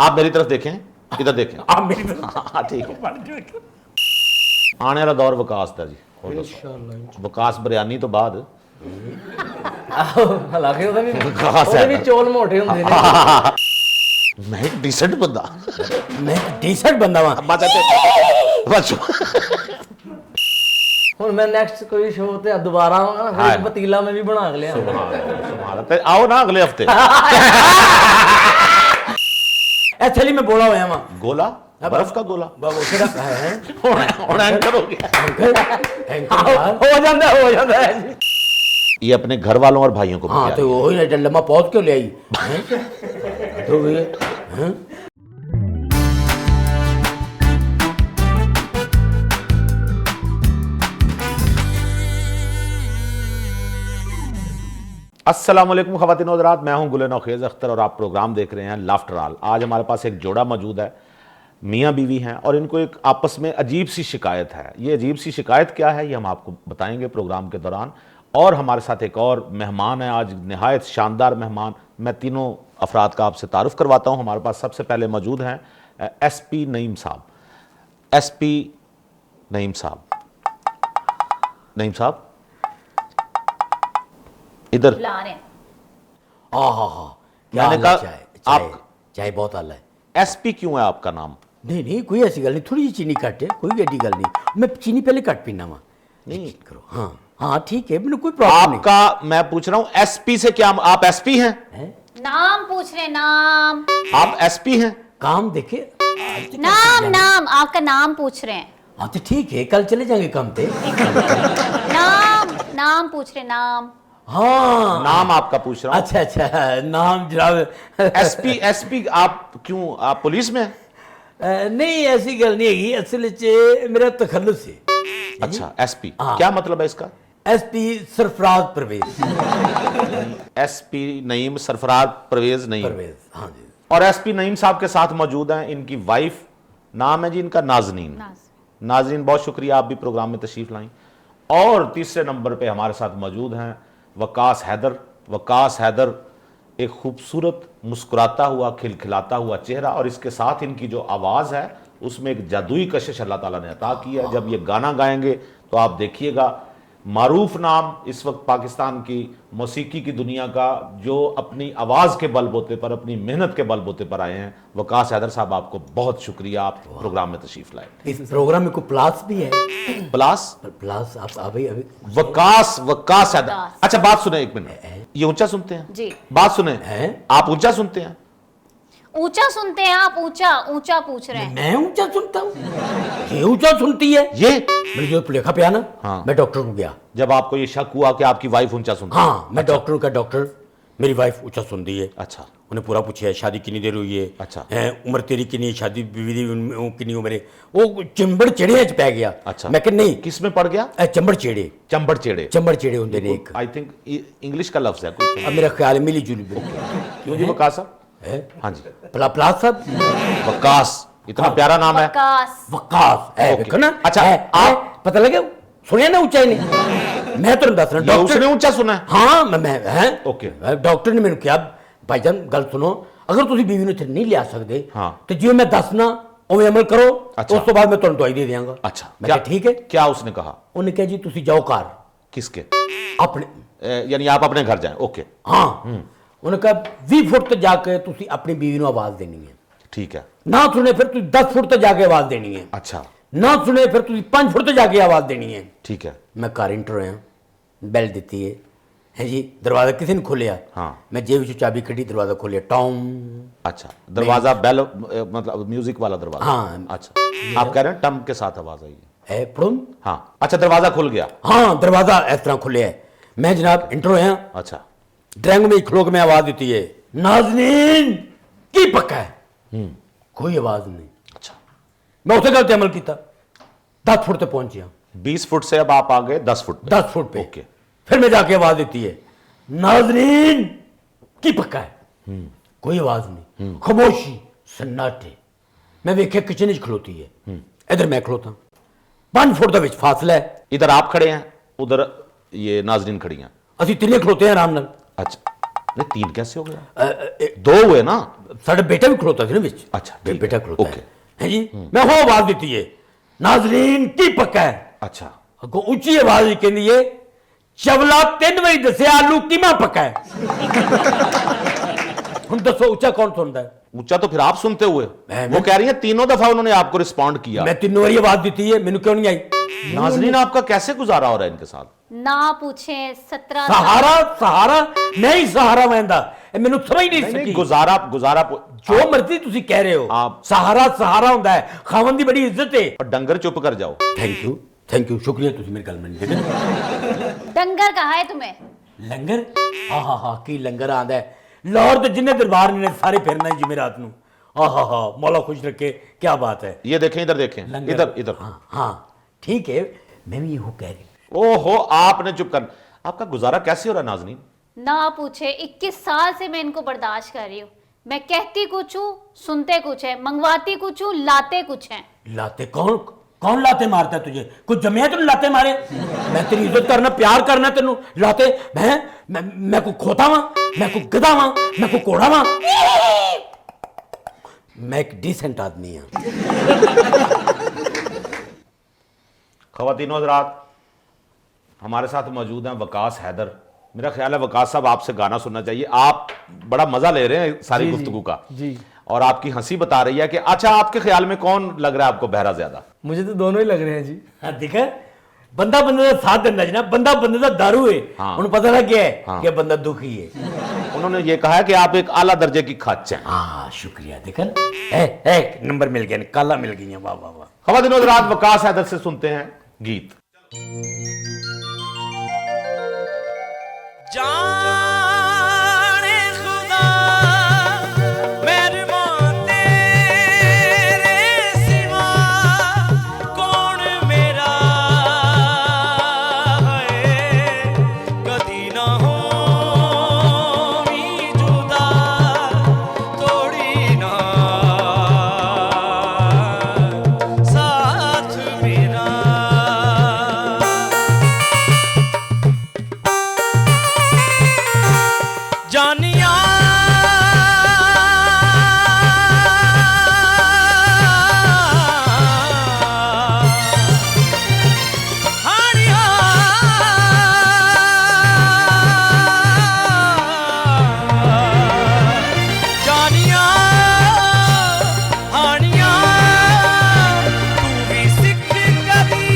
आप मेरी तरफ देखें, इधर देखें। आप मेरी तरफ हाँ ठीक है। आने वाला दौर वकास दा जी, और दसो वकास बिरयानी तो बाद हालांकि ਉਹਦੇ वकास है ਵੀ ਚੌਲ ਮੋਟੇ ਹੁੰਦੇ ਨੇ। मैं एक डिसेंट बंदा, ਮੈਂ ਟੀ-ਸ਼ਰਟ ਬੰਦਾ ਵਾਂ। बस ਹੁਣ ਮੈਂ ਨੈਕਸਟ ਕੋਈ ਸ਼ੋਅ ਤੇ ਦੁਬਾਰਾ ਆਵਾਂਗਾ ਨਾ, ਫਿਰ ਪਤੀਲਾ ਮੈਂ ਵੀ ਬਣਾ ਕੇ ਲਿਆ। ते आओ ना अगले हफ्ते। ਇੱਥੇ ਲਈ ਮੈਂ ਬੋਲਾ ਹੋਇਆ ਵਾਂ। गोला, बर्फ का गोला ਬਾਬੂ ਕਿਹੜਾ ਹੈ? ਹੁਣ एंकर हो गया। ਹੋ ਜਾਂਦਾ ਹੈ ਜੀ। ये अपने घर वालों और भाइयों को हाँ तो वही ना लम्मा पहुंच क्यों ले आई तो हैं? अस्सलाम वालेकुम ख़वातीन और हज़रात, मैं हूं गुल नौखेज़ अख्तर और आप प्रोग्राम देख रहे हैं लाफ्टर ऑल। आज हमारे पास एक जोड़ा मौजूद है, मियाँ बीवी हैं और इनको एक आपस में अजीब सी शिकायत है। ये अजीब सी शिकायत क्या है ये हम आपको बताएंगे प्रोग्राम के दौरान। और हमारे साथ एक और मेहमान है आज, नहायत शानदार मेहमान। मैं तीनों अफराद का आपसे तारुफ करवाता हूँ। हमारे पास सबसे पहले मौजूद हैं SP नईम साहब। SP नईम साहब, नईम साहब इधर। मैंने कहा आप चाय बहुत आला है। SP क्यों है आपका नाम? नहीं कोई ऐसी गल नहीं, थोड़ी सी चीनी कट है, कोई एडी गल नहीं। मैं चीनी पहले कट पीना वा। नहीं करो। हाँ ठीक है, मैंने कोई प्रॉब्लम नहीं। आपका मैं पूछ रहा हूँ SP से क्या आप SP हैं? नाम पूछ रहे, नाम। आप SP हैं? काम देखे नाम आपका नाम पूछ रहे हैं। हाँ तो ठीक है, कल चले जाएंगे काम पे। नाम पूछ रहे, नाम। हाँ नाम आपका पूछ रहा हूँ। अच्छा नाम जनाब। SP आप क्यों, आप पुलिस में हैं? नहीं ऐसी गल नहीं है, असल च मेरा तखल्लुस है। अच्छा SP क्या मतलब है इसका? SP सरफराज परवेज। SP नईम सरफराज परवेज नईम। परवेज, हाँ जी। और SP नईम साहब के साथ मौजूद हैं इनकी वाइफ, नाम है जी इनका नाजनीन। नाजनीन बहुत शुक्रिया, आप भी प्रोग्राम में तशरीफ लाई। और तीसरे नंबर पे हमारे साथ मौजूद हैं वकास हैदर। वकास हैदर एक खूबसूरत मुस्कुराता हुआ खिलखिलाता हुआ चेहरा, और इसके साथ इनकी जो आवाज़ है उसमें एक जादुई कशिश अल्लाह ताला ने अता की है। जब ये गाना गाएंगे तो आप देखिएगा, मारूफ नाम इस वक्त पाकिस्तान की मौसीकी की दुनिया का, जो अपनी आवाज़ के बलबूते पर, अपनी मेहनत के बलबूते पर आए हैं। वकास हैदर साहब आपको बहुत शुक्रिया, आप प्रोग्राम में तशरीफ लाए। इस प्रोग्राम में कोई प्लास भी है? प्लास आप अभी वकास हैदर। अच्छा बात सुने एक मिनट, ये ऊंचा सुनते हैं जी? बात सुने, आप ऊंचा सुनते हैं? ऊंचा सुनते हैं आप? ऊंचा पूछ रहे हैं। मैं ऊंचा सुनता हूँ? ये ऊंचा सुनती है? ये मैंने जो लिखा पिया ना। हाँ। मैं डॉक्टर को गया जब आपको ये शक हुआ कि आपकी वाइफ ऊंचा सुनती है। हाँ मैं डॉक्टर का, डॉक्टर मेरी वाइफ ऊंचा सुनती है। अच्छा, उन्हें पूरा पूछा शादी कितनी देर हुई है? अच्छा। उम्र तेरी कितनी है, शादी बीवी दी कितनी उम्र है? वो चंबड़ चेड़े च पै गया। अच्छा, मैं कहा नहीं। किस में पड़ गया? चंबड़ चेड़े। चंबड़ चेड़े होंगे ने एक, आई थिंक इंग्लिश का लफ्ज है कोई। अब मेरा ख्याल है मिली जुली। क्यों जी वकास साहब? हाँ जी प्लास साहब। वकास इतना प्यारा नाम है। वकास देखो ना। अच्छा आप पता लगे सुनिया ना ऊंचाई नहीं? मैं तो दस रहा डॉक्टर ने ऊंचा सुना है। हाँ मैं है ओके। डॉक्टर ने मैंने कहा भाईजान गल सुनो, अगर तुम बीवी ने नहीं लिया सकते तो जो मैं दसना उवें अमल करो। अच्छा। उस तो बाद मैं तुम दवाई दे देंगा। अच्छा क्या ठीक है? क्या उसने कहा? उन्हें कहा जी तुम जाओ घर। किसके? अपने, यानी आप अपने घर जाएं। ओके हाँ। उन्हें कहा 20 फुट तक जाके तुम अपनी बीवी को आवाज देनी है। ठीक है। ना सुने फिर तुम 10 फुट तक जाके आवाज देनी है। अच्छा। ना सुने फिर तुम 5 फुट तक जाके आवाज देनी है। ठीक है। मैं घर इंटर होया, बैल दी है जी, दरवाजा किसी ने खोलिया। हाँ। मैं जेब चो चाबी कड़ी, दरवाजा खोलिया, टॉम। अच्छा दरवाजा बेल मतलब म्यूजिक वाला दरवाजा? हाँ। अच्छा आप कह रहे हैं टम के साथ आवाज आई है पड़ुम। हाँ। अच्छा दरवाजा खुल गया? हाँ दरवाजा इस तरह खुलिया है। मैं जनाब इंटर होया। अच्छा। ड्राइंग में खलो के मैं आवाज दी है, नाज़नीन की पक्का है? कोई आवाज नहीं। अच्छा। मैं उसे गलत अमल किया, 10 फुट तक पहुंच गया। 20 फुट से अब आप आ गए 10 फुट पे। 10 फुट पे। ओके। फिर मैं जाके आवाज देती है, नाज़नीन की पक्का है? कोई आवाज नहीं, खामोशी, सन्नाटे। मैं वेख्या किचन खलोती है, इधर मैं खलोता, 5 फुट का फासला है। इधर आप खड़े हैं, उधर ये नाज़रीन खड़ी हैं। असि तीने खलोते हैं आराम नाल। अच्छा नहीं 3 कैसे हो गया? 2 हुए ना? साढ़े बेटा भी खड़ोता थी ना बिच। अच्छा, ठीक बेटा है, खड़ोता ओके। है जी। मैं हो आवाज दी है, नाजरीन की पक्का है। अच्छा, अगो उच्ची आवाज ही कहती है, चवला 3 बजे दसे आलू कीमा पक्का है। हम दसो ऊंचा कौन सुनता है? ऊंचा तो फिर आप सुनते हुए। मैं- वो कह रही है 3 दफा उन्होंने आपको रिस्पॉन्ड किया। मैं 3 बारी आवाज दी है, मैंने क्यों नहीं आई? नाजरीन आपका कैसे गुजारा हो रहा है इनके साथ? ना पूछे 17 सहारा सहारा नहीं सहारा वहदा मैनू समझ नहीं नहीं, सकी। गुजारा गुजारा जो मर्जी तुसी कह रहे हो, आप- सहारा सहारा होता है, खावन दी बड़ी इज्जत है। और डंगर चुप कर जाओ। थैंक यू शुक्रिया तुसी मेरी गल मन ठीक डंगर कहा है तुम्हें? लंगर आहा की लंगर आंदा है। लाहौर दे जिन्ने दरबार ने सारे फिरना है जुमेरात नू। आहा मौला खुश रखे, क्या बात है। ये देखें, इधर देखें, लंगर। इधर इधर। हाँ ठीक है, मैं भी यही कह रही हूँ। ओहो, आपने चुप कर। आपका गुजारा कैसे हो रहा है नाजनीन? ना पूछे 21 साल से मैं इनको बर्दाश्त कर रही हूँ। मैं कहती कुछ हूँ, सुनते कुछ है, मंगवाती कुछ हूँ, लाते कुछ है। लाते कौन कौन लाते मारता है तुझे? कुछ जमे तुम लाते मारे? मैं तेरी इज्जत करना प्यार करना तेनू लाते मैं को खोता वा, मैं को गधा वा, मैं को कोड़ा वा। मैं एक डिसेंट आदमी हूं। ख़वातीनो हज़रात, हमारे साथ मौजूद हैं वकास हैदर। मेरा ख्याल है वकास साहब आपसे गाना सुनना चाहिए। आप बड़ा मजा ले रहे हैं सारी गुफ्तगू का जी। और आपकी हंसी बता रही है कि अच्छा, आपके ख्याल में कौन लग रहा है आपको बहरा ज्यादा? मुझे तो दोनों ही लग रहे हैं जी। हाँ देखा, बंदा बंदे का साथ देना ना, बंदा बंदे का दारू है। हाँ। उन्हें पता लग गया है हाँ। कि बंदा दुखी है। उन्होंने ये कहा है कि आप एक आला दर्जे की खच हैं। हाँ शुक्रिया। देखा एक नंबर मिल गया, काला मिल गई। वाह वाह वाह। ख़वातीनो हज़रात, वकास हैदर से सुनते हैं गीत। जाने खुदा मेहरबान तेरे सिवा कौन मेरा है, कदी ना होवी जुदा तोड़ी ना साथ मेरा। जानिया हानिया जानिया हानिया तू भी सिख कदी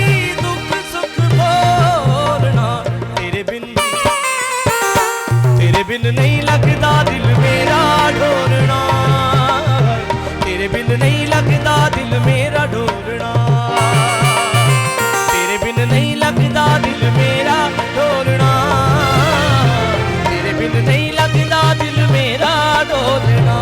दुख सुख बोलना, तेरे बिन नहीं लगदा दिल मेरा ढोलना, तेरे बिन नहीं लगदा दिल मेरा ढोलना, तेरे बिन नहीं लगदा दिल मेरा ढोलना, तेरे बिन नहीं लगदा दिल मेरा ढोलना।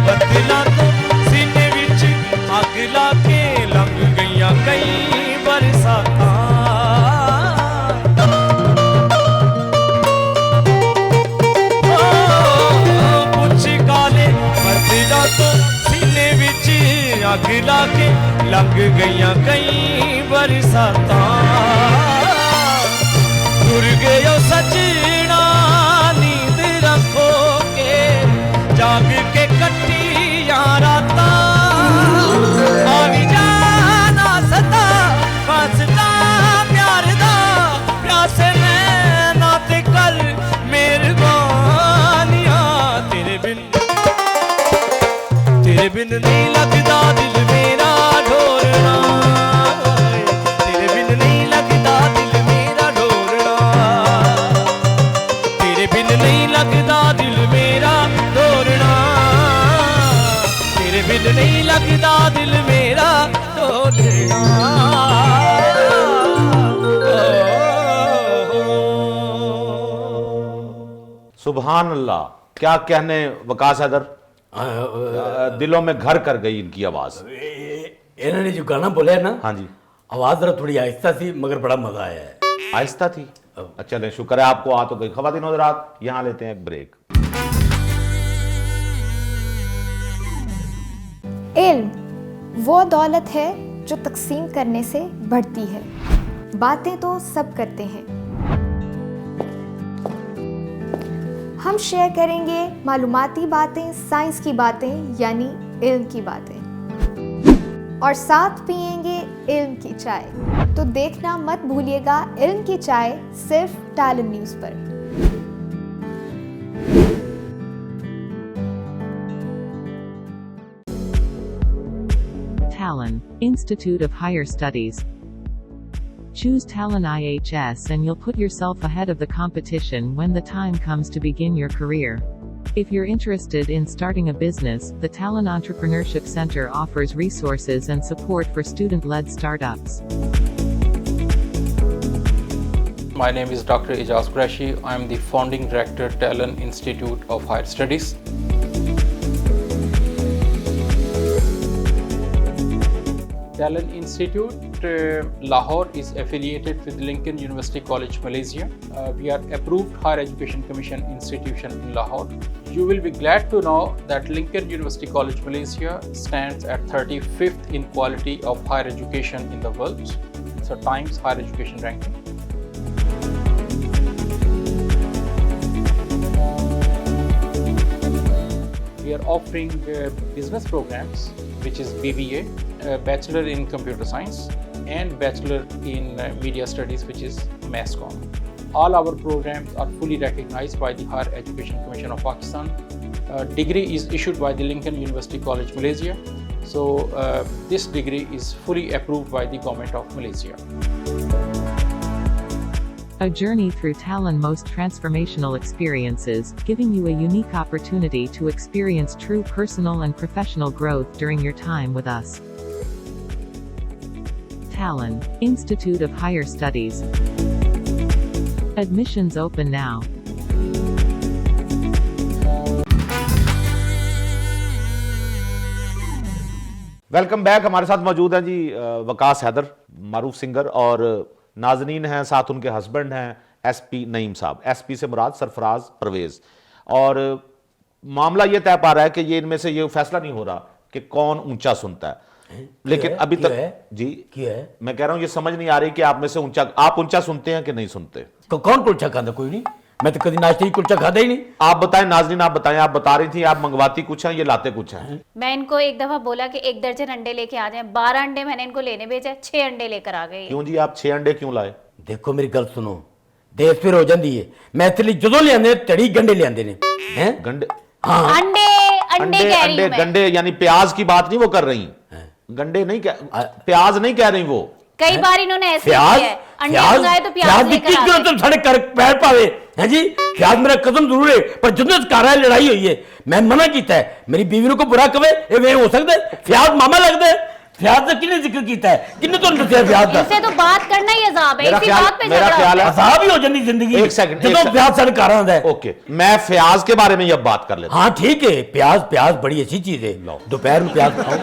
बदला तो सीने विच अग ला के लंघ गईयां कई बरसातां, पुछ काले बदला तो सीने विच अग ला के लंघ गईयां कई बरसातां, तुर गयो सजना नींद रखो के जाग के कट्टियां रातां, आवी जाना सदा फसदा प्यार दा, प्यासे नैना ते कल मेहरबानियां, तेरे बिन नहीं लगदा दिल मेरा ढोलना, तेरे बिन नहीं लगदा दिल मेरा ढोलना, तेरे बिन नहीं लगदा दिल मेरा ढोलना, तेरे बिन नहीं लगदा दिल मेरा ढोलना। सुभान अल्लाह, क्या कहने वकास हैदर। दिलों में घर कर गई इनकी आवाज। इन्होंने जो गाना बोला ना, हाँ जी, आवाज जरा थोड़ी आहिस्ता सी, मगर बड़ा मजा आया है। आहिस्ता थी। चलें, शुक्र है आपको आ तो गई। ख़वातीनो हज़रात, यहां लेते हैं एक ब्रेक। इल्म वो दौलत है जो तकसीम करने से बढ़ती है। बातें तो सब करते हैं, हम शेयर करेंगे मालूमाती बातें, साइंस की बातें यानी इल्म की बातें, और साथ पिएंगे इल्म की चाय। तो देखना मत भूलिएगा इल्म की चाय सिर्फ टैलेंट न्यूज़ पर। Talon, Institute of Higher Studies. Choose Talon IHS and you'll put yourself ahead of the competition when the time comes to begin your career. If you're interested in starting a business, the Talon Entrepreneurship Center offers resources and support for student-led startups. My name is Dr. Ijaz Qureshi. I am the founding director, Talon Institute of Higher Studies. Talon Institute Lahore is affiliated with Lincoln University College, Malaysia. We are approved Higher Education Commission institution in Lahore. You will be glad to know that Lincoln University College, Malaysia stands at 35th in quality of higher education in the world. So Times Higher Education ranking. We are offering business programs, which is BBA, Bachelor in Computer Science, and Bachelor in Media Studies, which is MassCom. All our programs are fully recognized by the Higher Education Commission of Pakistan. Degree is issued by the Lincoln University College, Malaysia. So this degree is fully approved by the Government of Malaysia. A journey through Talon most transformational experiences, giving you a unique opportunity to experience true personal and professional growth during your time with us. Talon, Institute of Higher Studies. Admissions open now. Welcome back. हमारे साथ मौजूद हैं जी वकास हैदर, मारूफ singer, और नाजनीन हैं, साथ उनके husband हैं SP Naeem साहब। एसपी से मुराद सरफराज परवेज। और मामला ये तय पा रहा है कि ये इनमें से ये फैसला नहीं हो रहा कि कौन ऊंचा सुनता है, लेकिन अभी तक जी मैं कह रहा हूं ये समझ नहीं आ रही कि आप में से आप ऊंचा सुनते हैं कि नहीं सुनते। कौन कुलचा खाता? कोई नहीं, मैं तो कभी नाश्ते ही कुलचा खाता ही नहीं। आप बताएं नाजरीन, आप बताएं। आप बता रही थी आप मंगवाती कुछ हैं, ये लाते कुछ हैं। मैं इनको एक दफा बोला कि 1 दर्जन अंडे लेके आ जाएं, 12 अंडे मैंने इनको लेने भेजा, 6 अंडे लेकर आ गए। क्यों जी, आप 6 अंडे क्यों लाए? देखो मेरी गल सुनो, देश फिर हो जाती है। मैं इसलिए जो लिया तड़ी गंडे लिया ने हैं गंडे। हाँ अंडे अंडे कह रही हूं मैं। गंडे यानी प्याज की बात नहीं वो कर रही, गंडे नहीं प्याज नहीं कह रही वो। कई बार इन्होंने ऐसे किया है, अंडे मंगाए तो प्याज लेकर आ गए। साढ़े कर पैर पावे हैं जी। प्याज मेरा कदम जरूर है, पर जिन्हों कार लड़ाई हुई है मैं मना किया है। मेरी बीवी को बुरा कवे ये हो सकता है? प्याज मामा लगता है? प्याज का किने जिक्र किया है? किने तो दसिया प्याज का? इससे तो बात करना ही अजाब है। इसी बात पे मेरा ख्याल है अजाब ही हो जाती जिंदगी। एक सेकंड, जब प्याज साढ़े कार आता है। ओके, मैं प्याज के बारे में अब बात कर लेता हूं। हाँ ठीक है, प्याज बड़ी अच्छी चीज है। दोपहर में प्याज खाओ।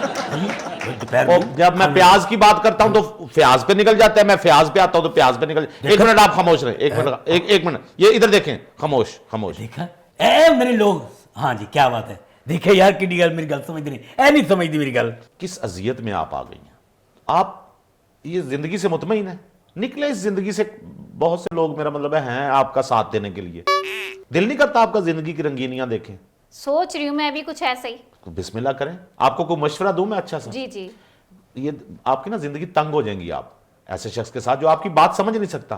जब मैं प्याज की बात करता हूं तो प्याज पे निकल जाता है, मैं प्याज पे आता हूं तो प्याज पे निकल। एक मिनट आप खामोश रहे, एक मिनट, ये इधर देखें, खामोश खामोश। देखा मेरे लोग, हाँ जी क्या बात है। देखे यार किड्डी गल मेरी गल समझ नहीं समझती मेरी गल। किस अजियत में आप आ गई हैं? आप ये जिंदगी से मुतमईन है? निकले इस जिंदगी से। बहुत से लोग, मेरा मतलब है आपका साथ देने के लिए। दिल नहीं करता आपका जिंदगी की रंगीनियां देखें? सोच रही हूं मैं अभी कुछ ऐसा ही। बिस्मिल्लाह करें। आपको कोई मशवरा दूं मैं अच्छा सा? जी जी। ये आपकी ना जिंदगी तंग हो जाएंगी आप ऐसे शख्स के साथ जो आपकी बात समझ नहीं सकता।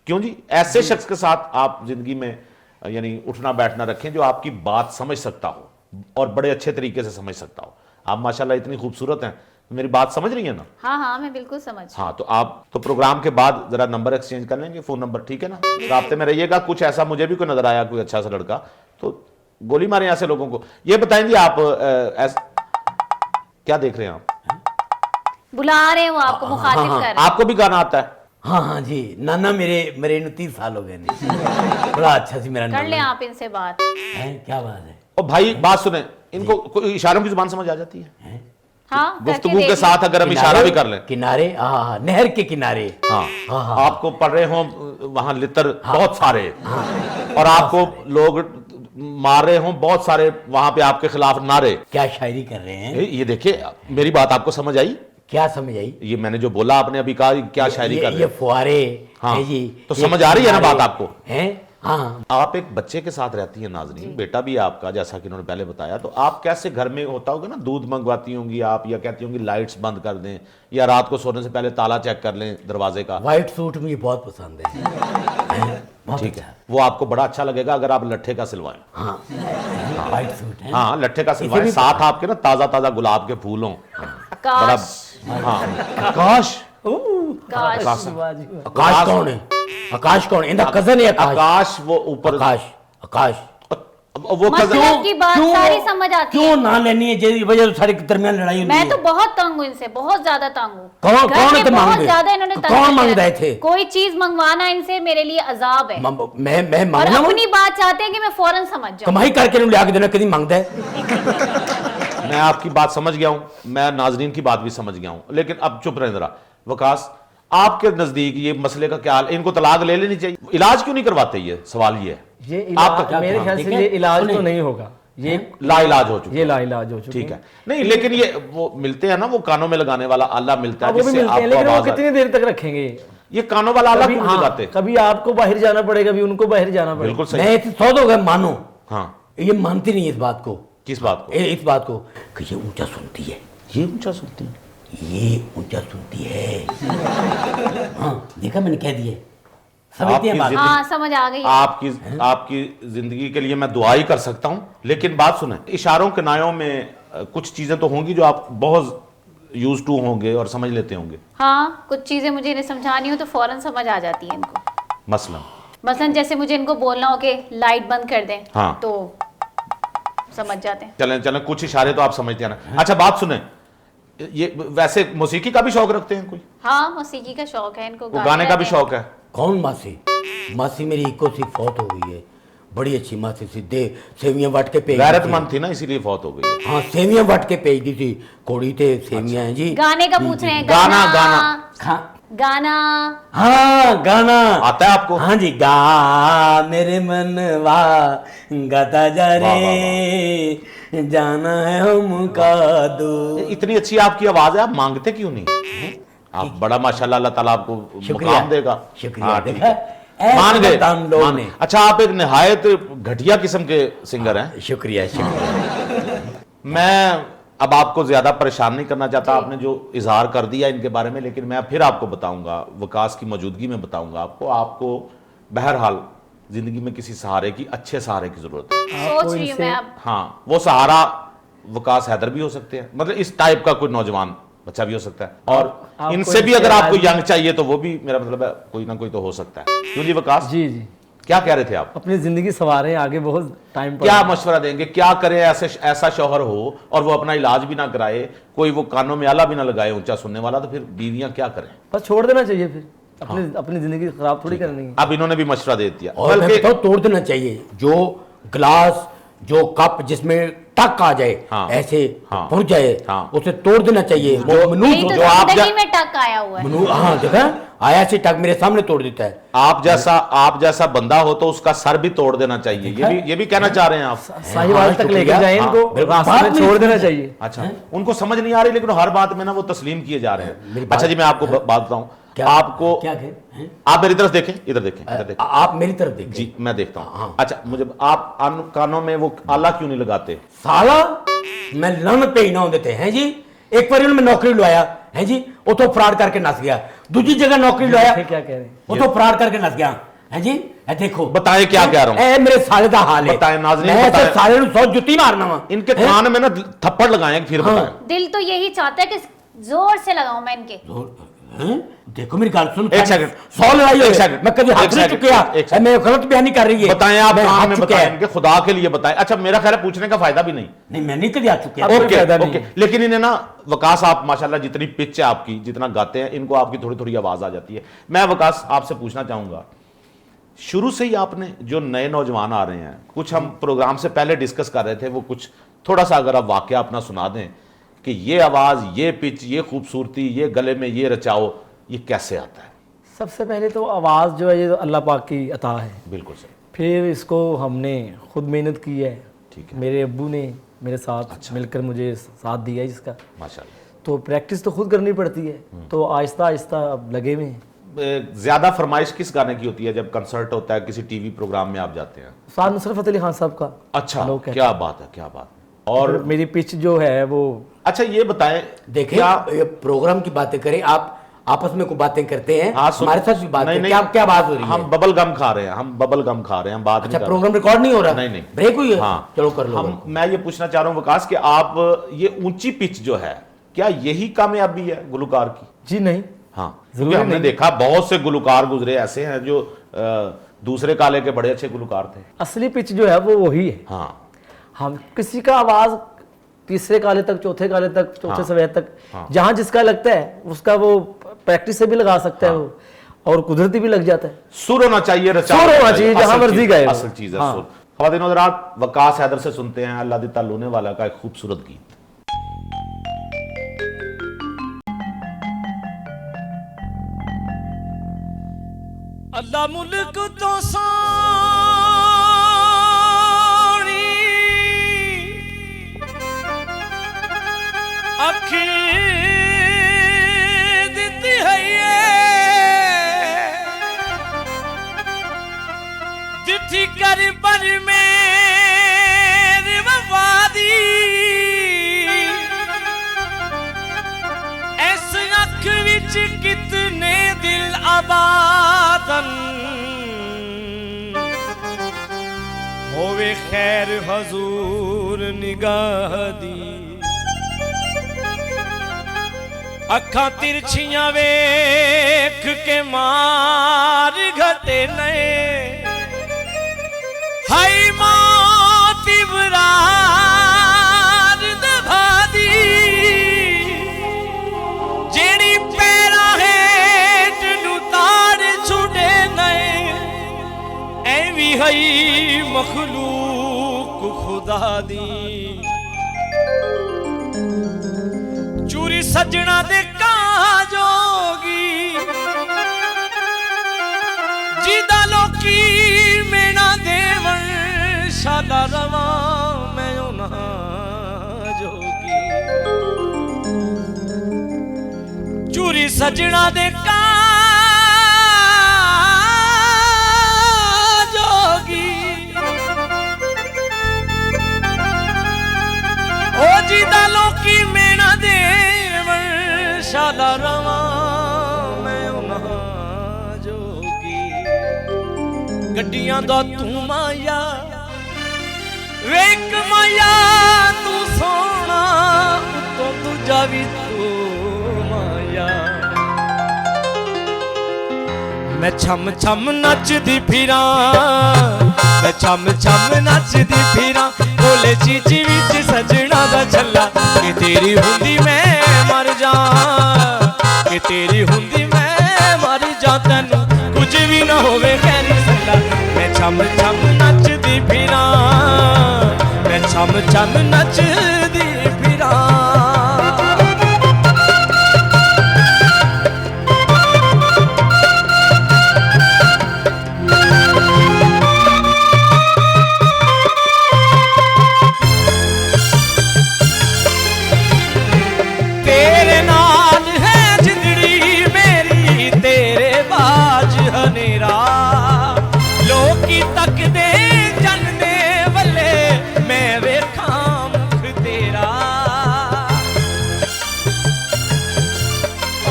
क्यों जी? ऐसे शख्स के साथ आप जिंदगी में यानी उठना बैठना रखें जो आपकी बात समझ सकता हो और बड़े अच्छे तरीके से समझ सकता हो। आप माशाल्लाह इतनी खूबसूरत हैं, मेरी बात समझ रही है ना? हाँ हाँ मैं बिल्कुल समझ। हाँ तो आप तो प्रोग्राम के बाद जरा नंबर एक्सचेंज कर लेंगे, फोन नंबर, ठीक है ना? राब्ते में रहिएगा। कुछ ऐसा मुझे भी कोई नजर आया कोई अच्छा सा लड़का तो गोली मारे ऐसे लोगों को। ये बताएंगे आप क्या देख रहे हैं? आप बुला रहे हो, आपको मुखातिब कर रहे हैं। आपको भी गाना आता है? हाँ जी, नाना मेरे 30 साल हो गए नहीं। बड़ा अच्छा सी मेरा कर ले आप इनसे बात। है क्या बात है? ओ भाई बात सुने, इनको कोई इशारों की जुबान समझ आ जाती है? हाँ गुफ्तगू के साथ अगर हम इशारा भी कर लें। किनारे, नहर के किनारे। हाँ आपको पढ़ रहे हो वहां लितर बहुत सारे, और आपको लोग मार रहे हों बहुत सारे वहां पे आपके खिलाफ नारे। क्या शायरी कर रहे हैं? ये देखिए, मेरी बात आपको समझ आई? क्या समझ आई? ये मैंने जो बोला आपने अभी कहा, क्या शायरी कर रहे ये हैं? फुहारे हाँ, हैं जी। तो ये समझ आ रही है ना बात फुहारे आपको? हैं। हाँ, आप एक बच्चे के साथ रहती हैं नाज़रीन, बेटा भी है आपका, जैसा कि उन्होंने पहले बताया, तो आप कैसे घर में होता होगा ना, दूध मंगवाती होंगी आप, या कहती होंगी लाइट्स बंद कर दें, या रात को सोने से पहले ताला चेक कर लें दरवाजे का? व्हाइट सूट मुझे बहुत पसंद है। बहुत ठीक अच्छा। है, वो आपको बड़ा अच्छा लगेगा अगर आप लट्ठे का सिलवाएं। हाँ, व्हाइट सूट है। हाँ, लट्ठे का सिलवाएं, भी साथ आपके ना ताजा ताजा गुलाब के फूल हों। बड़ा आकाश हाँ, आकाश आकाश आकाश कौन है? आकाश कौन है? इनका कजन है आकाश। आकाश वो ऊपर आकाश, आकाश वो मतलब की बात सारी समझ आती क्यों है। ना लेनी है? जिस वजह से सारे दरमियान लड़ाई होती मैं है। तो बहुत तंग हूँ इनसे, बहुत ज्यादा तंग हूँ। कौन घर कौन में है बहुत मांग ज्यादा इन्होंने तंग कौन किया मांग है। रहे थे? कोई चीज मंगवाना इनसे मेरे लिए अजाब है। मैं और मांगना अपनी बात चाहते हैं कि मैं फौरन समझ जाऊं। कमाई करके नहीं लिया के देना, कभी मांगता है? मैं आपकी बात समझ गया हूं, मैं नाजरीन की बात भी समझ गया हूं, लेकिन अब चुप रहे जरा। वकास, आपके नजदीक ये मसले का क्या हाल? इनको तलाक ले लेनी चाहिए? इलाज क्यों नहीं करवाते? ये सवाल ये है। ये आपका इलाज क्या मेरे ख्याल ठीक से है? ये इलाज सुनिए। तो नहीं होगा, ये लाइलाज हो चुका ये लाइलाज हो चुके ठीक है। नहीं, लेकिन ये वो मिलते हैं ना, वो कानों में लगाने वाला आला मिलता है, वो भी जिससे मिलते हैं, आपको लेकिन वो आवाज कितनी देर तक रखेंगे? ये कानों वाला आला कभी क्यों नहीं लगाते? कभी आपको बाहर जाना पड़ेगा, कभी उनको बाहर जाना पड़ेगा। बिल्कुल सही। मैं इस सौद हो गया मानो। हाँ, ये मानती नहीं है इस बात को। किस बात को? इस बात को कि ये ऊंचा सुनती है, ये ऊंचा सुनती है। ये ऊंचा सुनती है। हाँ, देखा मैंने कह दिया, समझती है आपकी बात। जिंदगी- हाँ समझ आ गई। आपकी जिंदगी के लिए मैं दुआ ही कर सकता हूं, लेकिन बात सुने, इशारों के नायों में कुछ चीजें तो होंगी जो आप बहुत यूज टू होंगे और समझ लेते होंगे। हाँ, कुछ चीजें मुझे इन्हें समझानी हो तो फौरन समझ आ जाती है इनको। मसलन जैसे मुझे इनको बोलना हो कि लाइट बंद कर दें, हाँ। तो समझ जाते हैं। चलें चलें, कुछ इशारे तो आप समझते हैं ना। अच्छा बात सुने, ये वैसे मौसीकी का भी शौक रखते हैं कोई? हाँ, मौसीकी का शौक है इनको, वो गाने का भी रहते हैं। शौक है? कौन मासी? मासी मेरी इको सी फौत हो गई है, बड़ी अच्छी मासी सी, दे सेवियां वट के पेज दी थी। गैरतमंद थी ना, इसीलिए फौत हो गई है। हाँ, सेवियां वट के पेज दी थी, कोड़ी थे सेवियां हैं जी। गाने का पूछ रहे हैं। गाना, हाँ, गाना हाँ, गाना आता है आपको? हाँ जी, गा मेरे मनवा गाता जा वाह, रे, जाना है हमका दो। इतनी अच्छी आपकी आवाज है, आप मांगते क्यों नहीं? आप बड़ा माशाल्लाह, अल्लाह ताला आपको शुक्रिया। मुकाम देगा। शुक्रिया। हाँ, ठीक देखा? है। ऐसे मान गए, बतान लोग मान- ने। अच्छा, आप एक निहायत घटिया किस्म के सिंगर हैं। शुक्रिया, शुक्रिया। मैं अब आपको ज्यादा परेशान नहीं करना चाहता, आपने जो इजहार कर दिया इनके बारे में, लेकिन मैं फिर आपको बताऊंगा, वकास की मौजूदगी में बताऊंगा आपको बहरहाल जिंदगी में किसी सहारे की, अच्छे सहारे की जरूरत है। सोच रही हूँ मैं अब। हाँ, वो सहारा वकास हैदर भी हो सकते हैं, मतलब इस टाइप का कोई नौजवान बच्चा भी हो सकता है, और आपको इनसे भी इनसे अगर आपको राजी- यंग चाहिए तो वो भी, मेरा मतलब है, कोई ना कोई तो हो सकता है। क्यों जी वकास, जी जी, क्या कह रहे थे आप? अपनी जिंदगी संवारें, आगे बहुत टाइम क्या मशवरा देंगे, क्या करें ऐसा शौहर हो और वो अपना इलाज भी ना कराए, कोई वो कानों में आला भी ना लगाए ऊंचा सुनने वाला, तो फिर बीवियां क्या करें? बस छोड़ देना चाहिए फिर, अपनी जिंदगी खराब थोड़ी करनी है। अब इन्होंने भी मशवरा दे दिया। और मैं बताऊं, तोड़ देना चाहिए जो गिलास, जो कप जिसमें टक आ जाए, हाँ, ऐसे हाँ, पहुंच जाए, हाँ, उसे तोड़ देना चाहिए। वो यही मनुष्य तो जो आप जिंदगी में टक आया हुआ है। हाँ, देखा, आया से टक मेरे सामने तोड़ देता है। आप जैसा बंदा हो तो उसका सर भी तोड़ देना चाहिए, ये भी कहना चाह रहे हैं आप? साहिवाल तक शुक्रिया। लेकर जाए हाँ, इनको, बिल्कुल। रास्ते बात में नहीं छोड़ देना सुनते। चाहिए। अच्छा, उनको समझ नहीं आ रही, लेकिन हर बात में ना वो तस्लीम किए जा रहे हैं। मेरी बात- अच्छा जी, मैं आपको बात बताऊं, क्या आपको क्या कहे? हैं? आप मेरी तरफ देखें, इधर देखें, इधर देखें। आप मेरी तरफ देखिए जी, मैं देखता हूँ। हाँ। अच्छा, मुझे आप कानों में वो आला क्यों नहीं लगाते? साला मैं लन पे ही ना देते हैं जी। एक बार मैं नौकरी लवाया है जी, वो तो फ्रॉड करके नस गया। दूसरी जगह नौकरी लवाया, फिर क्या कह रहे हैं? वो तो फ्रॉड करके नस गया है जी। ए देखो, बताएं क्या कह रहा हूं। ए मेरे साले दा हाल है। बताएं नाज़रीन, मैं बताएं। ऐसे साले नु 100 जुत्ती मारना वा। इनके कान में ना थप्पड़ लगाएं, फिर हाँ। बताएं। दिल तो यही चाहता है कि जोर से लगाऊं मैं इनके। हैं? देखो मेरी गल सुन, एक सेकंड। 100 लड़ाई एक हो, सेकंड। मैं कभी एक हाथ नहीं सेकंड। चुकिया। एक सेकंड। मैं गलत बयानी कर रही है। बताएं, आप मैं कान हाथ में चुकिया बताएं, है। इनके खुदा के लिए बताएं। अच्छा, मेरा ख्याल है पूछने का फायदा भी नहीं। नहीं, मैं नहीं कभी हाथ चुकिया। कोई ओके फायदा नहीं ओके, है। लेकिन इन्हें ना वकास, आप माशाल्लाह जितनी पिच है आपकी, जितना गाते हैं, इनको आपकी थोड़ी थोड़ी आवाज आ जाती है। मैं वकास आपसे पूछना चाहूंगा, शुरू से ही आपने जो नए नौजवान आ रहे हैं, कुछ हम प्रोग्राम से पहले डिस्कस कर रहे थे, वो कुछ थोड़ा सा अगर आप वाकया अपना सुना दें कि ये आवाज, ये पिच, ये खूबसूरती, ये गले में ये रचाओ, ये कैसे आता है? सबसे पहले तो आवाज़ जो है ये तो अल्लाह पाक की अता है। बिल्कुल सही। फिर इसको हमने खुद मेहनत की है। ठीक है। मेरे अब्बू ने मेरे साथ मिलकर मुझे साथ दिया है इसका। माशाल्लाह। तो प्रैक्टिस तो खुद करनी पड़ती है, तो आहिस्ता आहिस्ता अब लगे हुए हैं। ज्यादा फरमाइश किस गाने की होती है जब कंसर्ट होता है, किसी टीवी प्रोग्राम में आप जाते हैं? साथ नुसरत फतेह अली खान साहब का। अच्छा, लोग कहते क्या बात है, क्या बात है। और मेरी पिच जो है वो, अच्छा ये बताएं, देखिए ये प्रोग्राम की बातें करें, आप आपस में कोई बातें करते हैं, हाँ, हमारे साथ भी बात नहीं, है। नहीं, क्या क्या बात हो रही है? हम बबल गम खा रहे हैं, हम बबल गम खा रहे हैं, बात अच्छा, नहीं कर प्रोग्राम रिकॉर्ड नहीं हो रहा? नहीं, नहीं। ब्रेक हुई है? हाँ, चलो कर लो। मैं ये पूछना चाह रहा हूँ विकास कि आप ये ऊंची पिच जो है, क्या यही कामयाबी है गुलकार की? जी नहीं, हाँ, क्योंकि हमने देखा बहुत से गुलकार गुजरे ऐसे हैं जो दूसरे काले के बड़े अच्छे गुलकार थे। असली पिच जो है वो वही है। हाँ, हम किसी का आवाज तीसरे काले तक, चौथे काले तक, चौथे सफेद तक, जहां जिसका लगता है उसका वो प्रैक्टिस से भी लगा सकता है वो, और कुदरती भी लग जाता है। सुर होना चाहिए, रचा सुर होना चाहिए, जहां मर्जी गाए वो। असल चीज है सुर। ख्वातीन और हज़रात, वकास हैदर से सुनते हैं अल्लाह दी तालूने वाला का एक खूबसूरत गीत। अल्लाह मुल्क तो सोनी अखी दिती है दिथी कर पर मेरी वफादी ऐस अख विच कितने दिल आबादन होवे खैर हजूर निगाह दी अखा तिरछियां वेख के मार घटे नए हाय मौत इबरार दभा दी जेड़ी पैरा हेठ नु ताड़ छुड़े नए ऐवी हई मखलूक खुदा दी चूरी सजना दे काजोगी जिदा लोकी मेना देवन शाला रवा मैं ना जोगी चूरी सजना दे काजोगी ओ जिदा लोकी मेना देवन शाला रवा मैं ना जोगी गड्डियां दा तू माया वेख माया तू सोना तो दूजा भी तू माया मैं छम छम नचदी फिरां मैं छम छम नचदी फिरां बोले चीची विच सजना दा छल्ला कि तेरी हुंदी मैं मर जा कि तेरी हुंदी मैं मर जा तैनू कुछ भी ना होवे खैरी सल्ला मैं छम छम नचदी फिरां मैं छम छम नचदी फिरां तेरे नाल है जिंदड़ी मेरी तेरे बाज हनेरा लोकी तक दे जनने वाले मैं वेखा मुख तेरा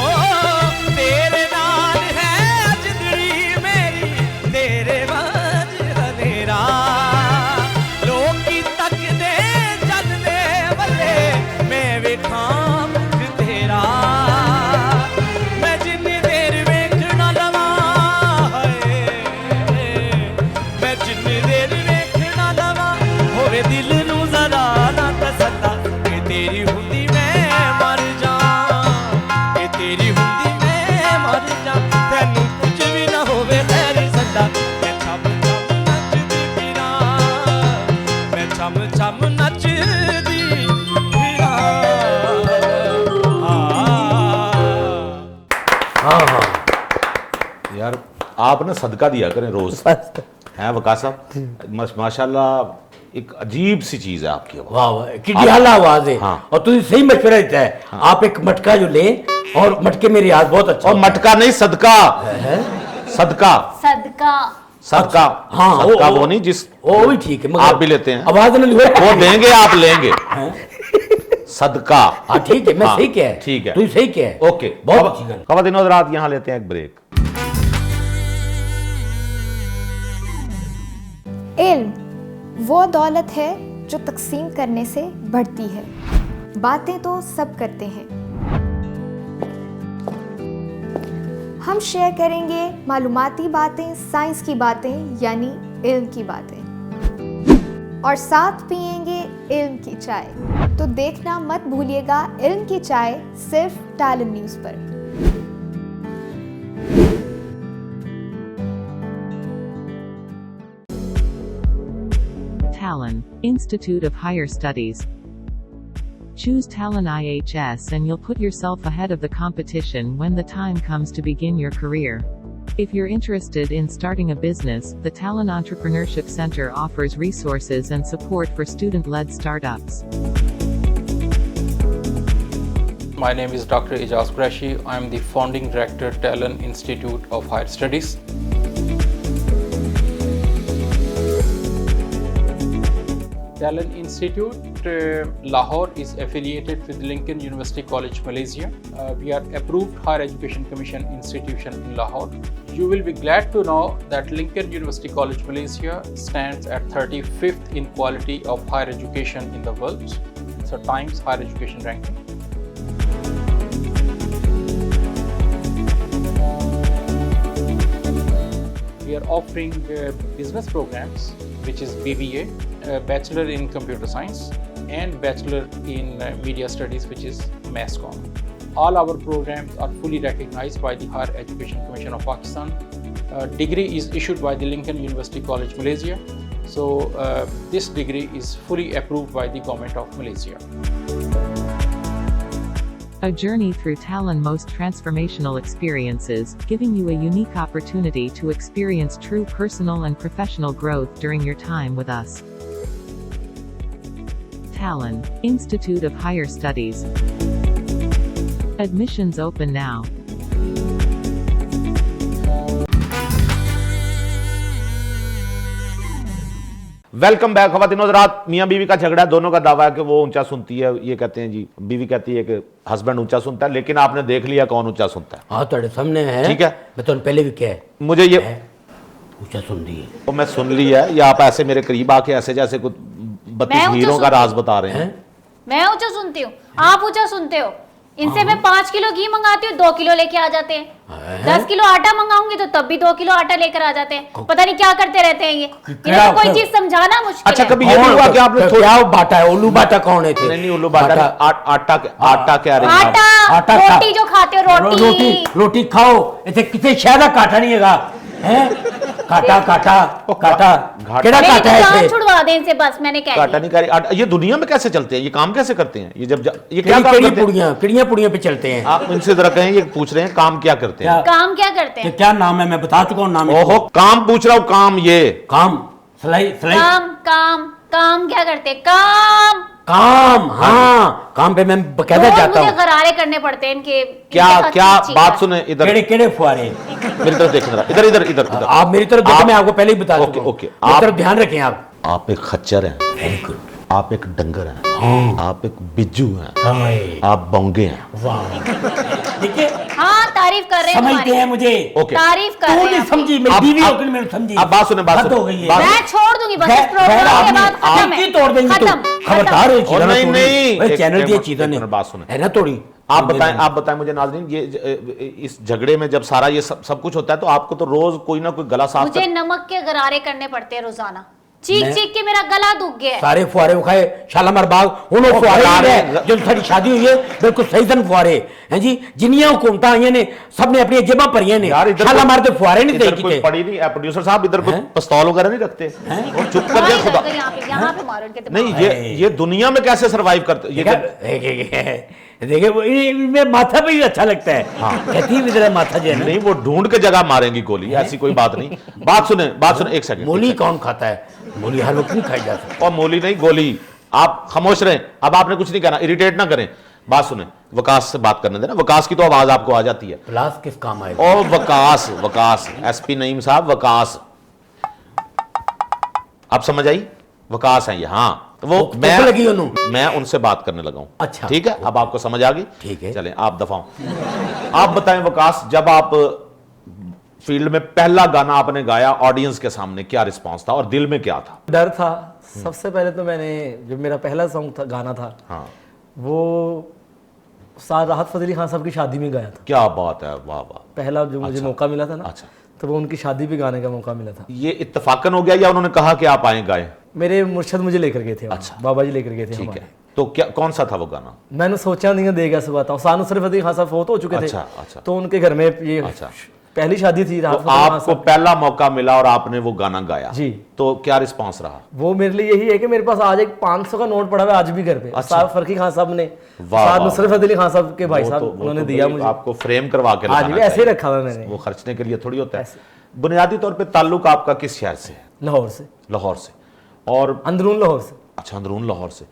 ओ तेरे नाल है जिंदड़ी मेरी तेरे बाज हनेरा लोकी तक दे जनने वाले मैं वेखा मैं जिन्नी देर वेखना लवा मैं जिन्नी देर वेखना लवा होवे दिल नू जरा ना तसल्ला कि तेरी हुंदी मैं मर जा कि तेरी हुंदी मैं मर जा तैनू कुछ भी ना होवे खैर सल्ला मैं छम छम नचदी फिरां मैं छम छम नचदी फिरां यार आप ना सदका दिया करें रोज। हैं वकास साहब, माशाल्लाह एक अजीब सी चीज है आपकी आवाज। वाह वाह कितनी आला आवाज है। हाँ। और तुझे सही मशवरा देता है। आप एक मटका जो ले और मटके में रियाज बहुत अच्छा और मटका नहीं, सदका सदका सदका सदका। हाँ, सदका वो नहीं जिस वो भी ठीक है मगर आप भी लेते हैं, आवाज नहीं वो देंगे आप लेंगे सदका। हाँ ठीक है, मैं हाँ, सही क्या है, ठीक है। तू सही क्या है। ओके, बहुत अच्छी गल। ख़वातीन और रात यहाँ लेते हैं एक ब्रेक। इल्म वो दौलत है जो तकसीम करने से बढ़ती है। बातें तो सब करते हैं, हम शेयर करेंगे मालूमाती बातें, साइंस की बातें यानी इल्म की बातें, और साथ पिएंगे इल्म की चाय। तो देखना मत भूलिएगा इल्म की चाय सिर्फ टैलेंट न्यूज़ पर। Talon, Institute of Higher Studies. Choose Talon IHS and you'll put yourself ahead of the competition when the time comes to begin your career. If you're interested in starting a business, the Talon Entrepreneurship Center offers resources and support for student-led startups. My name is Dr. Ijaz Qureshi. I am the founding director, Talon Institute of Higher Studies. Talon Institute Lahore is affiliated with Lincoln University College, Malaysia. We are approved higher education commission institution in Lahore. You will be glad to know that Lincoln University College, Malaysia stands at 35th in quality of higher education in the world. So Times Higher Education ranking. We are offering business programs, which is BBA, Bachelor in Computer Science, and Bachelor in Media Studies, which is MassCom. All our programs are fully recognized by the Higher Education Commission of Pakistan. Degree is issued by the Lincoln University College, Malaysia. So this degree is fully approved by the Government of Malaysia. A journey through Talon most transformational experiences, giving you a unique opportunity to experience true personal and professional growth during your time with us. Talon, Institute of Higher Studies. Admissions open now. Welcome back. ख़वातीन और रात, मियाँ बीवी का झगड़ा, दोनों का दावा है कि वो ऊंचा सुनती है। ये कहते हैं जी, बीवी कहती है कि हस्बैंड ऊंचा सुनता है, लेकिन आपने देख लिया कौन ऊंचा सुनता है। हाँ तुम्हारे सामने है। ठीक है, मैं तो पहले भी क्या है मुझे ये ऊंचा सुन दी है। तो मैं सुन ली है, या आप ऐसे मेरे करीब आके ऐसे जैसे कुछ 32 हीरों का राज बता रहे हैं। मैं ऊंचा सुनती हूँ, आप ऊंचा सुनते हो। इनसे मैं 5 किलो घी मंगाती हूँ, 2 किलो लेके आ जाते हैं। 10 किलो आटा मंगाऊंगी तो तब भी 2 किलो आटा लेकर आ जाते हैं। पता नहीं क्या करते रहते हैं ये। इनको कोई चीज समझाना मुश्किल अच्छा, है। कभी ये नहीं हुआ कि आपने क्या बाटा है? उल्लू बाटा कौन है थे? नहीं उल्लू बाटा, आटा क्या रही है? आटा रोटी जो खाते हो, रोटी रोटी खाओ। इसे किसी शहर काटा नहीं है काटा काटा काटा केड़ा काटा है जान छुड़वा दे इनसे, बस मैंने कह काटा नहीं करी। ये दुनिया में कैसे चलते हैं? ये काम कैसे करते हैं? ये ये क्या काम करते हैं? किड़ियां पे चलते हैं। आप इनसे जरा कहें, ये पूछ रहे हैं काम क्या करते हैं? काम क्या करते हैं? क्या नाम है? मैं बता चुका हूँ नाम। ओहो, काम पूछ रहा हूँ। काम ये काम सलाई काम काम काम क्या करते हैं? काम काम। हाँ काम पे मैं बकायदा जाता हूँ। मुझे गरारे करने पड़ते हैं इनके। क्या क्या बात सुने इधर। केड़े फुहारे? मेरी तरफ देखना, इधर इधर इधर इधर। आप मेरी तरफ देखो, मैं आपको पहले ही बता चुका हूँ। ओके, आप तरफ ध्यान रखें। आप एक खच्चर हैं, वेरी गुड। आप एक डंगर हैं, आप एक बिज्जू हैं, आप बोंगे हैं। देखिए, हाँ तारीफ कर रहे हैं समझते हैं मुझे। ओके, तारीफ कर रहे हैं। समझी मेरी बीवी होकर मैंने समझी। अब बात सुने, बात हो गई है। मैं छोड़ दूंगी बस इस प्रोग्राम के बाद। खत्म है, तोड़ देंगे तो खबरदार है। और नहीं चैनल की चीजें ने बात सुने है ना तोड़ी। आप बताएं मुझे नाज़रीन, ये इस झगड़े में जब सारा ये सब कुछ होता है तो आपको तो रोज कोई ना कोई गला साफ मुझे नमक के गरारे करने पड़ते हैं रोजाना। चीख मैं- चीख के मेरा गला दुख गया है। सारे फुहारे उखाए शालामार बाग उन्होंने वो फुहारे फुहारे ही है, जो साड़ी शादी हुई है बिल्कुल सही सन फुहारे हैं जी। जिन्नियां हुकूमतां आईयां ने सब ने अपनी जेबां भरियां ने, यार इधर शालामार दे फुहारे नहीं इधर दे कोई किते। पड़ी नहीं है प्रोड्यूसर साहब, इधर कोई पिस्तौल वगैरह नहीं रखते और चुप कर जाए खुदा। यहाँ पे मारो इनके दिमाग नहीं में। ये दुनिया में कैसे सरवाइव करते ये देखिए वो इनमें माथा भी अच्छा लगता है। कहती है मेरा माथा जो है ना, नहीं, वो ढूंढ के जगह मारेंगी गोली, ऐसी कोई बात नहीं। बात सुने एक सेकंड। मूली कौन खाता है? मूली हर वक्त नहीं खाई जा सकती। और मूली नहीं गोली। आप खामोश रहें, अब आपने कुछ नहीं कहना, इरिटेट ना करें। बात सुने, वकास से बात करने देना, वकास की तो आवाज आपको आ जाती है। प्लास किस काम आएगा? ओ वकास एसपी नईम साहब, वकास आप समझ आई? वकास है ये। हाँ वो मैं उनसे बात करने लगा हूं। अच्छा ठीक है, अब आपको समझ आ गई? ठीक है, चलें आप दफाओं। आप बताएं वकास, जब आप फील्ड में पहला गाना आपने गाया ऑडियंस के सामने, क्या रिस्पांस था और दिल में क्या था? डर था। सबसे पहले तो मैंने जो मेरा पहला सॉन्ग था, गाना था, हाँ वो राहत फतेह अली खान साहब की शादी में गाया था। क्या बात है, वाह वाह। पहला जो मुझे मौका मिला था ना, अच्छा, तो वो उनकी शादी पे गाने का मौका मिला था। ये इत्तेफाकन हो गया या उन्होंने कहा कि आप आए गाए? मेरे मुर्शद मुझे लेकर गए थे। अच्छा, बाबा जी लेकर गए थे। ठीक है, तो क्या कौन सा था वो गाना? मैंने सोचा नहीं देगा सुबह था। नुसरत फतेह खान साहब फोत हो चुके थे। अच्छा। तो उनके घर में ये पहली शादी थी। तो आपको पहला मौका मिला और आपने वो गाना गाया जी, तो क्या रिस्पांस रहा? वो मेरे लिए यही है कि मेरे पास आज एक 500 का नोट पड़ा हुआ है आज भी घर पे। साहब फरकी खान साहब ने, नुसरत फतेह अली खान साहब के भाई साहब, उन्होंने दिया मुझे। आपको फ्रेम करवा के आज भी ऐसे ही रखा हुआ मैंने। वो खर्चने के लिए थोड़ी होता है। बुनियादी तौर पे ताल्लुक आपका किस शहर से है? लाहौर से। लाहौर से। और अंदरून लाहौर से। अच्छा, अंदरून लाहौर से।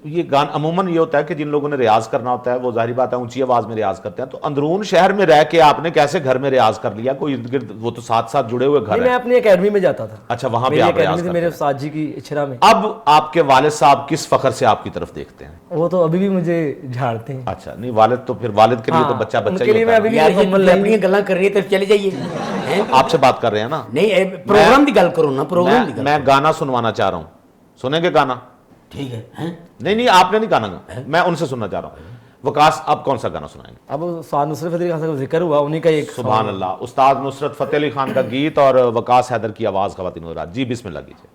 ये गान अमूमन ये होता है कि जिन लोगों ने रियाज करना होता है वो जाहिर बात है ऊंची आवाज में रियाज करते हैं। तो अंदरून शहर में रह के आपने कैसे घर में रियाज कर लिया? कोई इर्द गिर्द वो तो साथ साथ जुड़े हुए घर है। मैं अपनी एकेडमी में जाता था। अच्छा, वहां पे आप रियाज करते हैं। मेरे उस्ताद जी की इच्छा में। अब आपके वालिद साहब किस फख्र से आपकी तरफ देखते हैं? वो तो अभी भी मुझे झाड़ते हैं। अच्छा, नहीं वालिद तो फिर वालिद के लिए तो बच्चा बच्चा ही होता है। यार ये अपनी गल्लां कर रही है तो चले जाइए। आपसे बात कर रहे हैं ना? नहीं, प्रोग्राम की गल करो ना, प्रोग्राम की गल। मैं गाना सुनवाना चाह रहा हूं, सुनेंगे गाना? ठीक है। नहीं आपने नहीं गाना, मैं उनसे सुनना चाह रहा हूं। वकास, आप कौन सा गाना सुनाएंगे? अब नुसरत फतेह खान का जिक्र हुआ, उन्हीं का एक सुभान अल्लाह। उस्ताद नुसरत फतेह अली खान का गीत और वकास हैदर की आवाज, ख़वातीन और हज़रात। जी बिस्मिल्लाह कीजिए।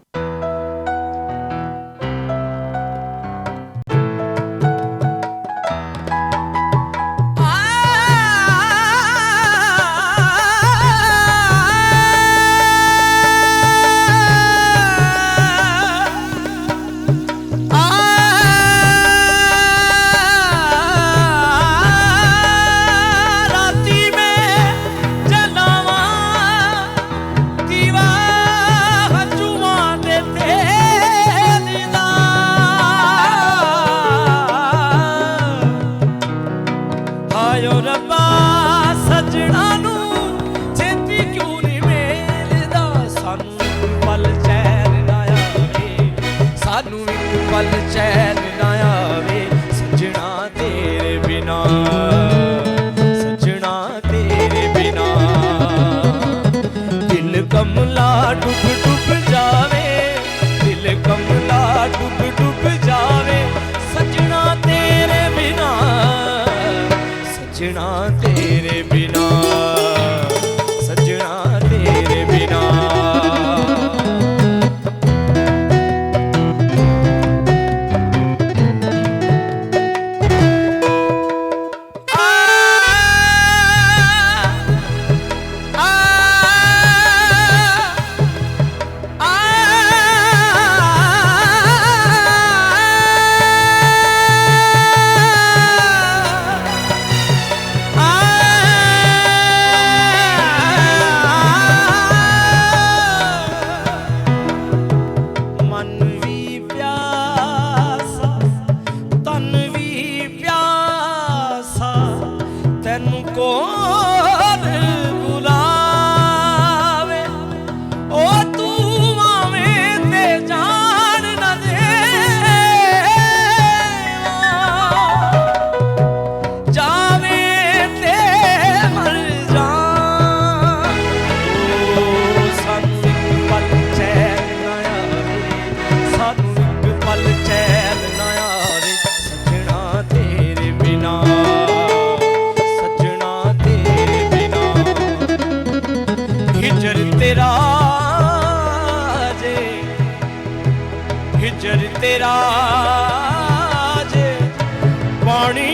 आ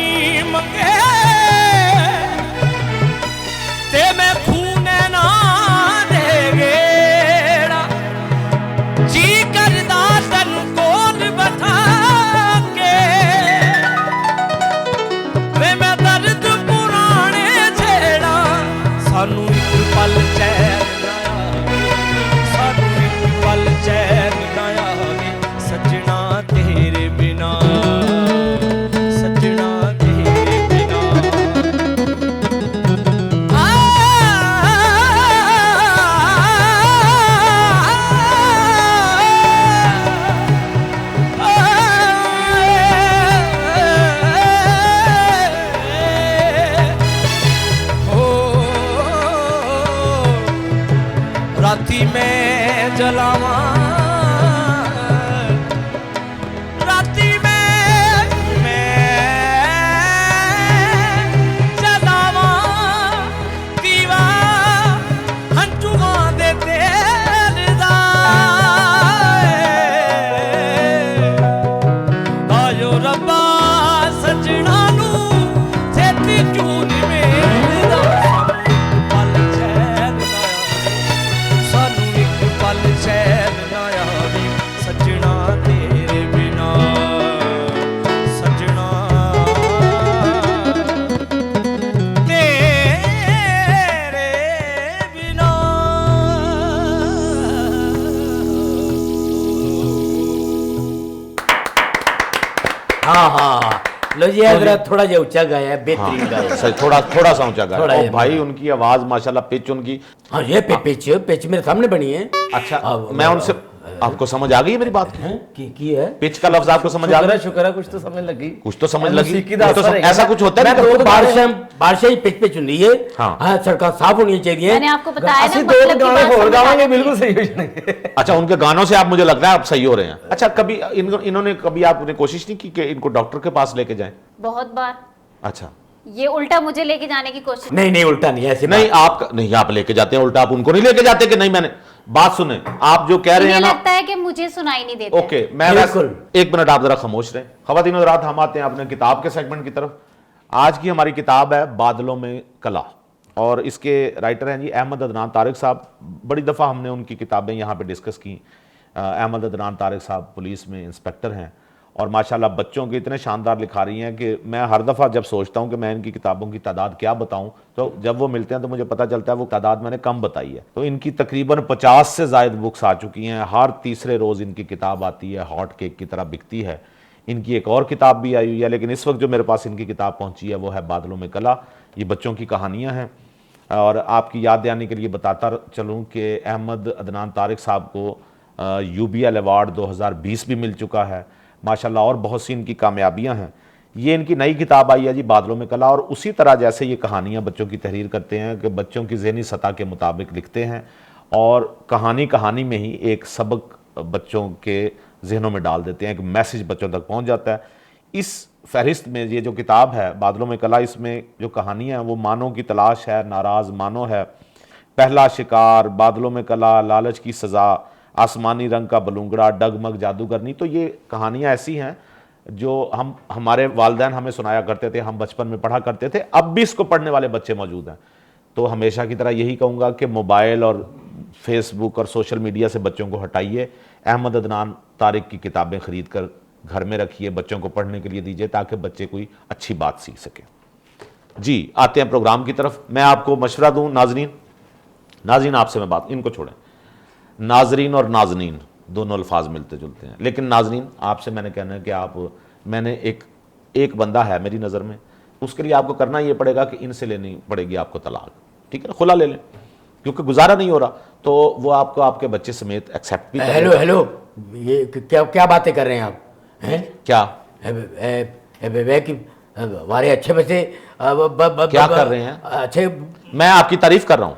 नहीं मंगे ते मैं खूने ना देगेड़ा जी करदा तन कोल बठा के वे मैं दर्द पुराने छेड़ा सानू एक पल चैन ना आवे सानू एक पल चैन ना आवे सजना तेरे बिना सजना तेरे बिना राती में जलावा राती में जलावा दीवा हंजुआ दे तेल दा आयो रब्बा सजना नू छेती चून मेरा पल चैन ना सानू एक पल चैन ना आवे सजना तेरे बिना सजना तेरे बिना हाँ हाँ लो जी जरा थोड़ा जो ऊंचा गाया है, बेहतरीन गाया है। सही, थोड़ा सा ऊंचा थोड़ा गाया। ये और भाई उनकी आवाज माशाल्लाह, पिच उनकी। हाँ ये पिच मेरे सामने बनी है। अच्छा, मैं उनसे, आपको समझ आ गई है मेरी बात की है पिच का लफ्ज आपको समझ आ गया? शुक्र है, कुछ तो समझ लगी, कुछ तो समझ लगी। मौसीकी दा कुछ तो असर है। ऐसा कुछ होता है मैं ना, तो बारिश ही पिच पे चुन रही है। हाँ। हाँ सड़क साफ होनी चाहिए। मैंने आपको बताया ना, असि मतलब दो की गाने बात और समझ गावांगे आ गई। बिल्कुल सही हो जाएंगे। अच्छा, उनके गानों से आप, मुझे लगता है आप सही हो रहे हैं। अच्छा, कभी इन्होंने कभी आपने कोशिश नहीं की कि इनको डॉक्टर के पास लेके जाएं? बहुत बार अच्छा, ये उल्टा मुझे लेके जाने की कोशिश। नहीं उल्टा नहीं, ऐसे नहीं आप नहीं, आप लेके जाते हैं उल्टा, आप उनको नहीं लेके जाते कि नहीं? मैंने बात सुने, आप जो कह रहे मुझे हैं ना, लगता है कि मुझे सुनाई नहीं देता। ओके, मैं बिल्कुल। एक मिनट आप जरा खामोश रहें। खवातीन और रात, हम आते हैं अपने किताब के सेगमेंट की तरफ। आज की हमारी किताब है बादलों में कला, और इसके राइटर हैं जी अहमद अदनान तारिक साहब। बड़ी दफ़ा हमने उनकी किताबें यहाँ पे डिस्कस की। अहमद अदनान तारिक साहब पुलिस में इंस्पेक्टर हैं और माशाल्लाह बच्चों के इतने शानदार लिखा रही हैं कि मैं हर दफ़ा जब सोचता हूं कि मैं इनकी किताबों की तादाद क्या बताऊं, तो जब वो मिलते हैं तो मुझे पता चलता है वो तादाद मैंने कम बताई है। तो इनकी तकरीबन 50 से ज़ायद बुक्स आ चुकी हैं। हर तीसरे रोज़ इनकी किताब आती है, हॉट केक की तरह बिकती है। इनकी एक और किताब भी आई हुई है, लेकिन इस वक्त जो मेरे पास इनकी किताब पहुँची है वो है बादलों में कला। ये बच्चों की कहानियाँ हैं। और आपकी याद दिलाने के लिए बताता चलूँ कि अहमद अदनान तारिक साहब को UBL अवार्ड 2020 भी मिल चुका है माशाल्लाह, और बहुत सी इनकी कामयाबियां हैं। ये इनकी नई किताब आई है जी बादलों में कला, और उसी तरह जैसे ये कहानियां बच्चों की तहरीर करते हैं कि बच्चों की ज़हनी सतह के मुताबिक लिखते हैं, और कहानी में ही एक सबक बच्चों के जहनों में डाल देते हैं, एक मैसेज बच्चों तक पहुंच जाता है। इस फहरिस्त में ये जो किताब है बादलों में कला, इसमें जो कहानियाँ हैं वो मानो की तलाश है, नाराज़ मानो है, पहला शिकार, बादलों में कला, लालच की सज़ा, आसमानी रंग का बलूंगड़ा, डगमग जादूगरनी। तो ये कहानियाँ ऐसी हैं जो हमारे वालिदैन हमें सुनाया करते थे, हम बचपन में पढ़ा करते थे, अब भी इसको पढ़ने वाले बच्चे मौजूद हैं। तो हमेशा की तरह यही कहूँगा कि मोबाइल और फेसबुक और सोशल मीडिया से बच्चों को हटाइए। अहमद अदनान तारिक की किताबें ख़रीद कर घर में रखिए, बच्चों को पढ़ने के लिए दीजिए ताकि बच्चे कोई अच्छी बात सीख सकें। जी, आते हैं प्रोग्राम की तरफ। मैं आपको मशवरा दूँ नाजरीन आपसे मैं बात, इनको छोड़ें, नाजरीन और नाजनीन दोनों अल्फाज मिलते जुलते हैं, लेकिन नाजरीन आपसे मैंने कहना है कि मैंने एक बंदा है मेरी नज़र में, उसके लिए आपको करना ये पड़ेगा कि इनसे लेनी पड़ेगी आपको तलाक, ठीक है ना? खुला ले लें, क्योंकि गुजारा नहीं हो रहा, तो वो आपको आपके बच्चे समेत एक्सेप्ट भी करेगा। हेलो ये क्या बातें कर रहे हैं आप? हैं क्या हमारे अच्छे बच्चे क्या कर रहे हैं? अच्छे, मैं आपकी तारीफ कर रहा हूँ।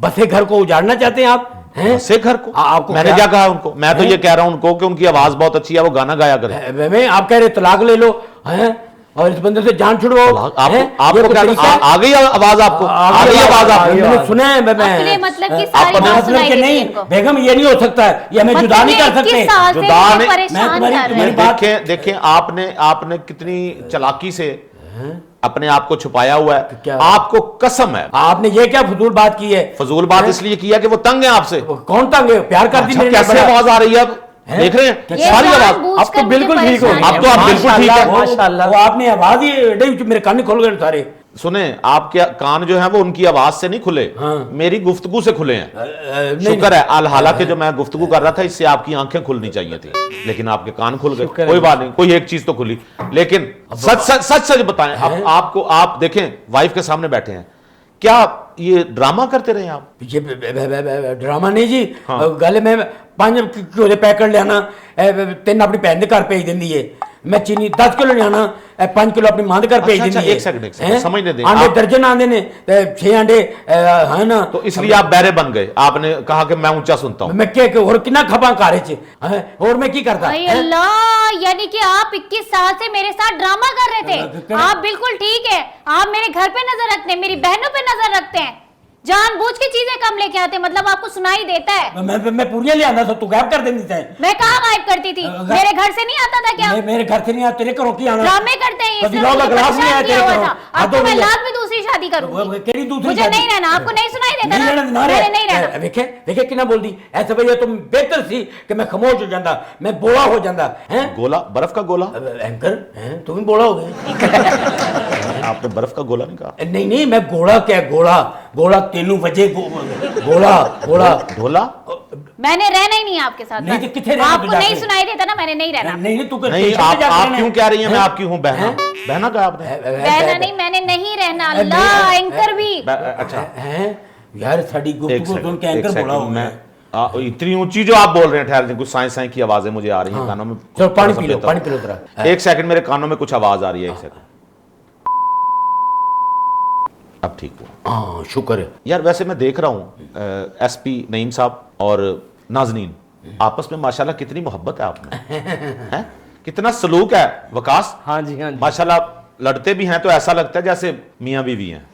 बसे घर को उजाड़ना चाहते हैं आप? से घर को आपको मैंने क्या कहा उनको? मैं तो ये कह रहा हूं उनको कि उनकी आवाज बहुत अच्छी है, वो गाना गाया करें। आप कह रहे तलाक ले लो हैं और इस बंदे से जान छुड़वाओ। आपको क्या आ गई आवाज? आपको आ गई आवाज? मैंने सुना है। अपने मतलब की सारी बात सुनाई देती है इनको। बेगम ये नहीं हो सकता है, ये हमें जुदा नहीं कर सकते। जुदा परेशान कर रहे हैं। देखें आपने कितनी चालाकी से अपने आप को छुपाया हुआ है। क्या? आपको कसम है, आपने ये क्या फजूल बात की है? फजूल बात इसलिए किया कि वो तंग है आपसे। कौन तंग है? प्यार कर दी अच्छा, मेरे कैसे आवाज आ रही है अब? देख रहे हैं ये सारी आवाज। जानबूझकर अब तो बिल्कुल मुझे ठीक हो परेशान गई। अब तो आप बिल्कुल ठीक है। माशाल्लाह। वो आपने आवाज ही मेरे कान खोल गए सारे। सुने, आपके कान जो है वो उनकी आवाज से नहीं खुले, मेरी गुफ्तगू से खुले हैं। शुक्र है हालांकि जो मैं गुफ्तगू कर रहा था इससे आपकी आंखें खुलनी चाहिए थी, लेकिन आपके कान खुल गए। कोई बात नहीं, कोई एक चीज तो खुली। लेकिन सच सच सच सच बताएं, अब आपको, आप देखें वाइफ के सामने बैठे हैं, क्या ये ड्रामा करते रहे आप? ये ड्रामा नहीं जी। गल मैं 5 किलो पैकेट लियाना, 3 अपनी भैन के घर भेज देंदी है। मैं चीनी 10 किलो लियाना, 5 किलो अपनी मां के घर भेज अच्छा, देंदी है। एक सेकंड, समझने दें। अंडे आप- दर्जन आंदे ने, 6 अंडे है ना। तो इसलिए आप बहरे बन गए, आपने कहा कि मैं ऊंचा सुनता हूं। मैं क्या और कितना खपा घर च, और मैं की करता? अरे अल्लाह, यानी कि आप 21 साल से मेरे साथ ड्रामा कर रहे थे। आप बिल्कुल ठीक है, आप मेरे घर पे नजर रखते हैं, मेरी बहनों पे नजर रखते हैं, जानबूझ के चीजें कम लेके आते हैं, मतलब आपको सुनाई देता है। मैं पूरियां ले आंदा, तो तू गायब कर देंदी है। मैं कहाँ गायब करती थी? मेरे घर से नहीं आता था क्या? मेरे घर से नहीं आता, तेरे घरों की आना। ड्रामे करते हैं, कभी इसलिए लोग मुझे ग्लास नहीं परेशान आए किया तेरे हुआ घरों। था। अब आधो तो मैं मिले। लाख में दूसरी शादी करूंगी। तेरी दूसरी मुझे शादी। नहीं रहना, आपको नहीं सुनाई देता नहीं रहना, ना? मैंने नहीं रहना। देखे देखे कितना बोल दी ऐसे भैया, तुम बेहतर सी कि मैं खामोश हो जाता, मैं बोला हो जाता है। गोला, बर्फ का गोला? एंकर हैं, तुम भी बोला हो गए। आपने बर्फ का गोला नहीं कहा? नहीं नहीं, मैं गोला क्या, गोला गोला तेनू वजे गोला गोला ढोला? मैंने रहना ही नहीं है आपके साथ। नहीं तो किथे रहना आपको तू जाके? नहीं सुनाई देता ना, मैंने नहीं रहना। नहीं नहीं, तू नहीं, आप क्यों कह रही हैं मैं आपकी हूं बहना? बहना कहा आपने? रहना नहीं, मैंने नहीं रहना। अल्लाह, एंकर भी। अच्छा, हैं यार, साड़ी एक गुफ्तगू सुन के सेकंड, एंकर बोला हो मैं इतनी ऊंची जो आप बोल रहे हैं, ठहर जाइए, कुछ साइंस की आवाजें मुझे आ रही हैं कानों में। चलो पानी थोड़ा सा पी लो, बेहतर। पानी पी लो जरा। एक सेकंड, मेरे कानों में कुछ आवाज आ रही है, एक सेकंड। अब ठीक हुआ। हाँ शुक्र है। यार वैसे मैं देख रहा हूँ एसपी नईम साहब और नाजनीन आपस में माशाल्लाह कितनी मोहब्बत है आप में, हैं? कितना सलूक है वकास। हाँ जी, हाँ जी। माशाल्लाह लड़ते भी हैं तो ऐसा लगता है जैसे मियां बीवी हैं।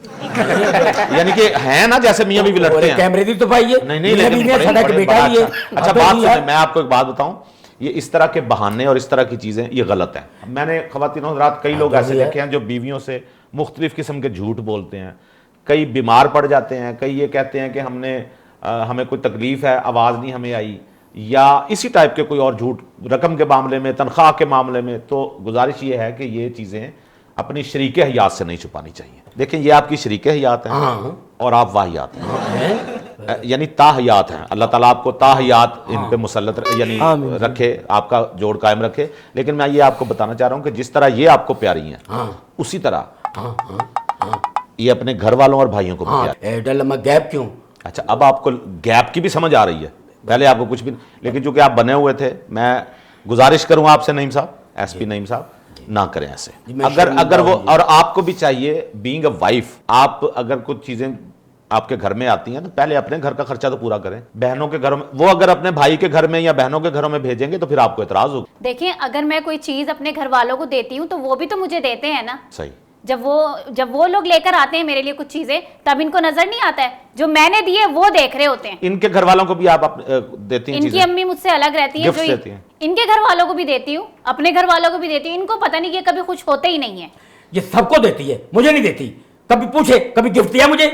यानी कि हैं ना, जैसे मियां बीवी लड़ते हैं। कैमरे दी तो भाई ये नहीं नहीं, मेरा लेकिन भी है, साडा के बेटा भी है। अच्छा बात सुनिए, मैं आपको एक बात बताऊं, ये इस तरह के बहाने और इस तरह की चीजें ये गलत है। मैंने ख्वातीनों हज़रात कई लोग ऐसे देखे हैं जो बीवियों से मुख्तलिफ किस्म के झूठ बोलते हैं, कई बीमार पड़ जाते हैं, कई ये कहते हैं कि हमें कोई तकलीफ है, आवाज़ नहीं हमें आई, या इसी टाइप के कोई और झूठ, रकम के मामले में, तनख्वाह के मामले में। तो गुजारिश ये है कि ये चीज़ें अपनी शरीक हयात से नहीं छुपानी चाहिए। देखें ये आपकी शरीक हयात है और आप वाहियात हैं, यानी ताहयात हैं। अल्लाह ताला आपको ताहयात इन पे मुसल्लत यानी रखे, आपका जोड़ कायम रखे। लेकिन मैं ये आपको बताना चाह रहा हूँ कि जिस तरह ये आपको प्यारी हैं उसी तरह ये अपने घर वालों और भाइयों को भी प्यारी। एडा लम्बा गैप क्यों? अच्छा, अब आपको गैप की भी समझ आ रही है, पहले आपको कुछ भी, लेकिन चूंकि आप बने हुए थे, मैं गुजारिश करूंगा आपसे नईम साहब, एसपी नईम साहब, ना करें ऐसे। अगर वो, और आपको भी चाहिए बीइंग अ वाइफ, आप अगर कुछ चीजें आपके घर में आती हैं तो पहले अपने घर का खर्चा तो पूरा करें। बहनों के घरों में, वो अगर अपने भाई के घर में या बहनों के घरों में भेजेंगे तो फिर आपको एतराज होगा। देखिए, अगर मैं कोई चीज अपने घर वालों को देती हूँ तो वो भी तो मुझे देते हैं ना। सही। जब वो लोग लेकर आते हैं मेरे लिए कुछ चीजें, तब इनको नजर नहीं आता है, जो मैंने दिए वो देख रहे होते हैं। इनके घर वालों को भी आप देती हैं इनकी चीजें? अम्मी मुझसे अलग रहती है, गिफ्ट जो देती हैं? इनके घर वालों को भी देती हूँ, अपने घर वालों को भी देती हूँ। इनको पता नहीं, ये कभी खुश होते ही नहीं है। ये सबको देती है, मुझे नहीं देती। कभी पूछे, कभी गिफ्ट दिया मुझे?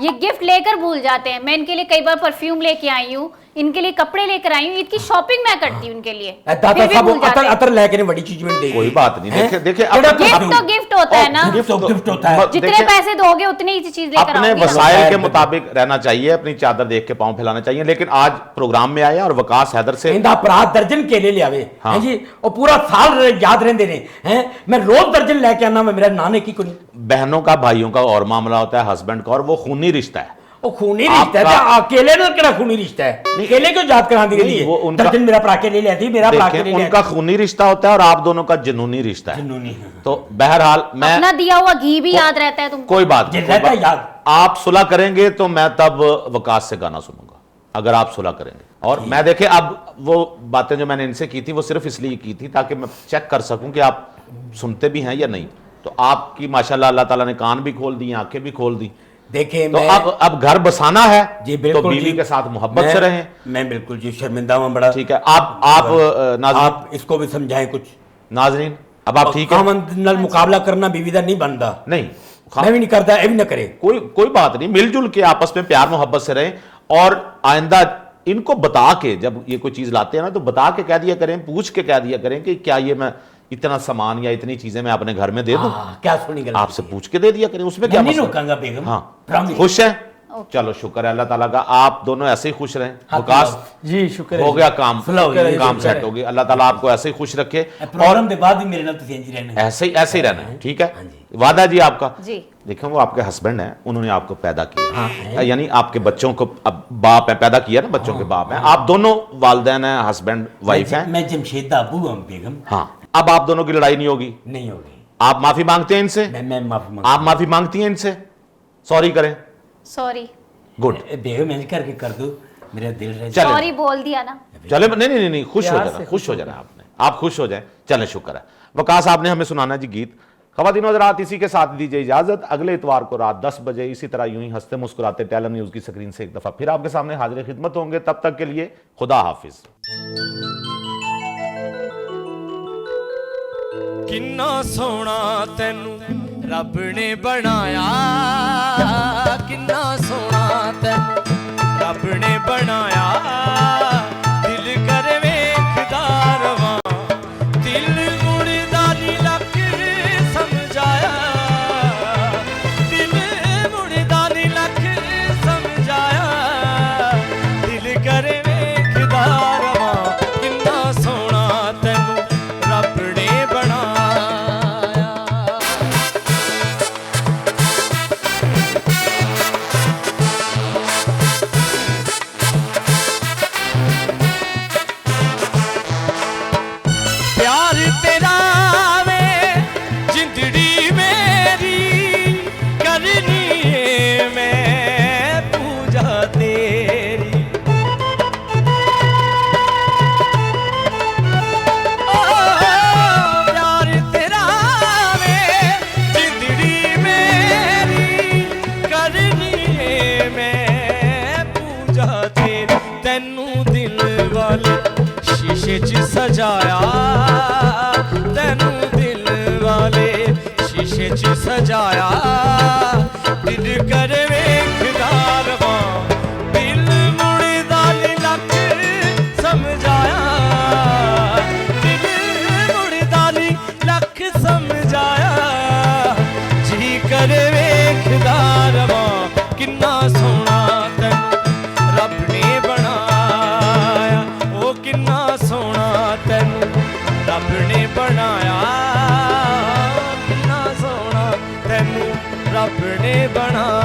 ये गिफ्ट लेकर भूल जाते हैं। मैं इनके लिए कई बार परफ्यूम लेके आई हूँ, इनके लिए कपड़े लेकर आई हूँ, इनकी शॉपिंग मैं करती हूँ इनके लिए, दादा फिर भी साहब भूल जाते हैं। अतर लेके बड़ी चीज में दे। कोई बात नहीं, देखिए देखिए गिफ्ट तो गिफ्ट होता है ना, गिफ्ट होता है। जितने देखिए, पैसे दोगे उतनी ही चीज लेकर अपने आऊंगी। वसाइल के मुताबिक रहना चाहिए, अपनी चादर देख के पांव फैलाना चाहिए। लेकिन आज प्रोग्राम में आया और वकास हैदर से इंदा अपराध दर्जन केले ले आवे हैं जी, और पूरा साल याद रहते ने हैं। मैं रोज दर्जन लेके आना, मैं मेरा नाने की कोनी। बहनों का भाइयों का और मामला होता है, हस्बैंड का, और वो खूनी रिश्ता है। वो खूनी रिश्ता है, अकेले ना केड़ा खूनी रिश्ता है? अकेले क्यों याद कराने के नहीं, लिए? वो उनका- दर्जन मेरा भरा के ले लेती, मेरा भरा के ले देखें, लेती। उनका खूनी रिश्ता होता है और आप दोनों का जुनूनी रिश्ता है। जुनूनी है। तो बहरहाल मैं, अपना दिया हुआ घी भी याद रहता है तुमको। कोई बात ये नहीं, रहता है याद। आप सुलह करेंगे तो मैं तब वकास से गाना सुनूंगा, अगर आप सुलह करेंगे। और मैं देखे, अब वो बातें जो मैंने इनसे की थी वो सिर्फ इसलिए की थी ताकि मैं चेक कर सकूं कि आप सुनते भी हैं या नहीं। तो आपकी माशाल्लाह अल्लाह ताला ने कान भी खोल दी, आंखें भी खोल दी। देखे तो अब घर बसाना है जी, तो बिल्कुल बीवी जी। के साथ मोहब्बत से रहें। मैं बिल्कुल जी शर्मिंदा हूं बड़ा। ठीक है, आप नाज़रीन, आप इसको भी समझाएं कुछ। नाज़रीन अब आप ठीक है? खामन नाल मुकाबला करना बीवी दा नहीं बनता। नहीं, मैं भी नहीं करता, ये भी ना करे। कोई बात नहीं, मिलजुल के आपस में प्यार मोहब्बत से रहें। और आइंदा इनको बता के, जब ये कोई चीज लाते हैं ना, तो बता के कह दिया करें, पूछ के कह दिया करें कि क्या ये मैं इतना सामान या इतनी चीजें मैं अपने घर में दे दूं। क्या सुनी गलती आपसे पूछ के दे दिया करें, उसमें क्या नहीं मसला? रोकांगा बेगम। हाँ, खुश है? चलो शुक्र है अल्लाह ताला का, आप दोनों ऐसे ही खुश रहें। विकास जी शुक्र हो गया काम, शुक्र काम सेट हो गया। अल्लाह ताला आपको ऐसे ही खुश रखे प्रोग्राम के बाद भी मेरे नाल तुसीं इंज रहना है। ऐसे ही रहना है, ठीक है? वादा जी आपका। जी देखो वो आपके हस्बैंड हैं, उन्होंने आपको पैदा किया, यानी आपके बच्चों को अब बाप है, पैदा किया ना, बच्चों के बाप हैं। आप दोनों वालिदैन हैं, हस्बैंड वाइफ हैं। मैं जमशेद दा अबू हूं बेगम। हाँ, अब आप दोनों की लड़ाई नहीं होगी? नहीं होगी। आप माफी मांगते हैं इनसे? मैं माफी आप माफी मांगती हैं इनसे? सॉरी करें। Sorry good. बेगम इंज करके कर दो, मेरा दिल रह चले। सॉरी बोल दिया ना। चले, नहीं, खुश हो प्यार जाना, से खुश हो जाना आपने, आप खुश हो जाए। चले शुक्र है। वकास आपने हमें सुनाना है जी गीत। ख़वातीन हज़रात, इसी के साथ दीजिए इजाजत। अगले इतवार को रात 10 बजे इसी तरह यूं ही हंसते मुस्कुराते टैलन न्यूज़ की स्क्रीन से एक दफ़ा फिर आपके सामने हाजिर खिदमत होंगे। तब तक के लिए खुदा हाफिज। किन्ना सोना तेनू रब ने बनाया, किन्ना सोना तेनू रब ने बनाया। दिल कर वेखदा रवां, दिल मुड़दा नी लख समझाया, दिल मुड़दा नी लख समझाया। दिल कर वेखदा रवां, किन्ना सोना तेनू रब ने बनाया। प्यार तेरा वे जिंदड़ी मेरी करनी है मैं पूजा तेरी। ओ, प्यार तेरा वे जिंदड़ी मेरी करनी है मैं पूजा तेरी। तैनू दिल वाले शीशे च सजाया, तैनू दिल वाले शीशे च सजाया। दिल कर वेखदा रवां, दिल मुड़दा नी लख समझाया, दिल मुड़दा नी लख समझाया। जी कर वेखदा रवां, किन्ना सोना तैनू रब ने बनाया। ओ किन्ना सोना तैनू रब ने बनाया, किन्ना सोना तैनू रब ने बनाया।